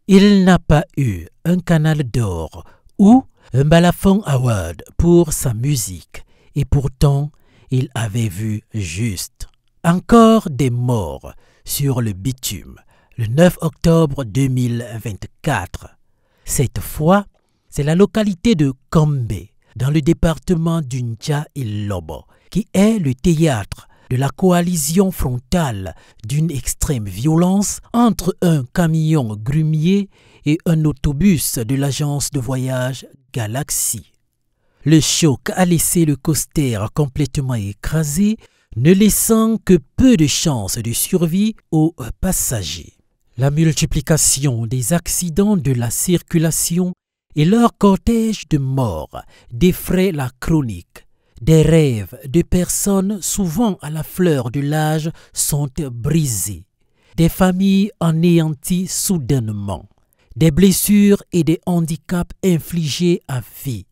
Il n'a pas eu un canal d'or ou un Balafon Award pour sa musique et pourtant il avait vu juste. Encore des morts sur le bitume le 9 octobre 2024. Cette fois, c'est la localité de Kombe, dans le département d'Unja-et-Lobo, qui est le théâtre de la coalition frontale d'une extrême violence entre un camion grumier et un autobus de l'agence de voyage Galaxy. Le choc a laissé le coaster complètement écrasé, ne laissant que peu de chances de survie aux passagers. La multiplication des accidents de la circulation et leur cortège de morts défraient la chronique. Des rêves de personnes souvent à la fleur de l'âge sont brisés. Des familles anéanties soudainement. Des blessures et des handicaps infligés à vie.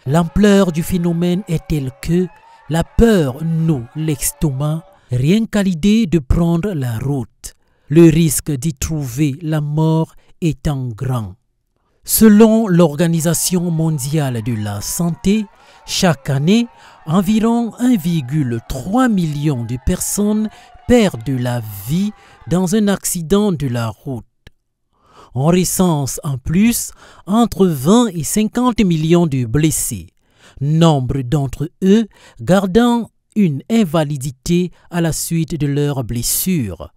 L'ampleur du phénomène est telle que la peur noue l'estomac rien qu'à l'idée de prendre la route. Le risque d'y trouver la mort étant grand. Selon l'Organisation mondiale de la santé, chaque année, environ 1,3 million de personnes perdent la vie dans un accident de la route. On recense en plus entre 20 et 50 millions de blessés, nombre d'entre eux gardant une invalidité à la suite de leurs blessures.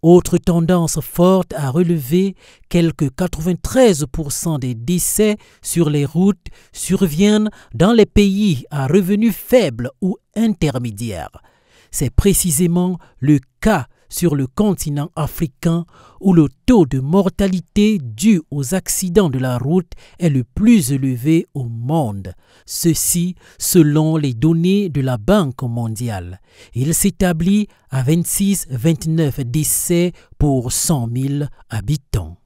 Autre tendance forte à relever, quelques 93% des décès sur les routes surviennent dans les pays à revenus faibles ou intermédiaires. C'est précisément le cas sur le continent africain où le taux de mortalité dû aux accidents de la route est le plus élevé au monde. Ceci selon les données de la Banque mondiale. Il s'établit à 26-29 décès pour 100 000 habitants.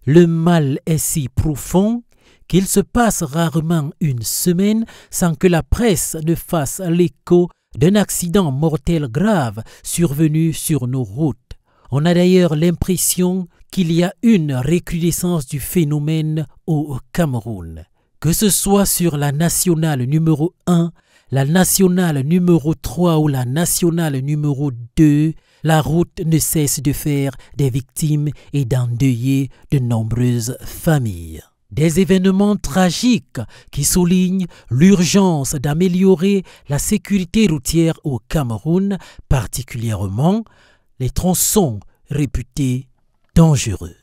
Le mal est si profond qu'il se passe rarement une semaine sans que la presse ne fasse l'écho d'un accident mortel grave survenu sur nos routes. On a d'ailleurs l'impression qu'il y a une recrudescence du phénomène au Cameroun. Que ce soit sur la nationale numéro 1, la nationale numéro 3 ou la nationale numéro 2, la route ne cesse de faire des victimes et d'endeuiller de nombreuses familles. Des événements tragiques qui soulignent l'urgence d'améliorer la sécurité routière au Cameroun, particulièrement les tronçons réputés dangereux.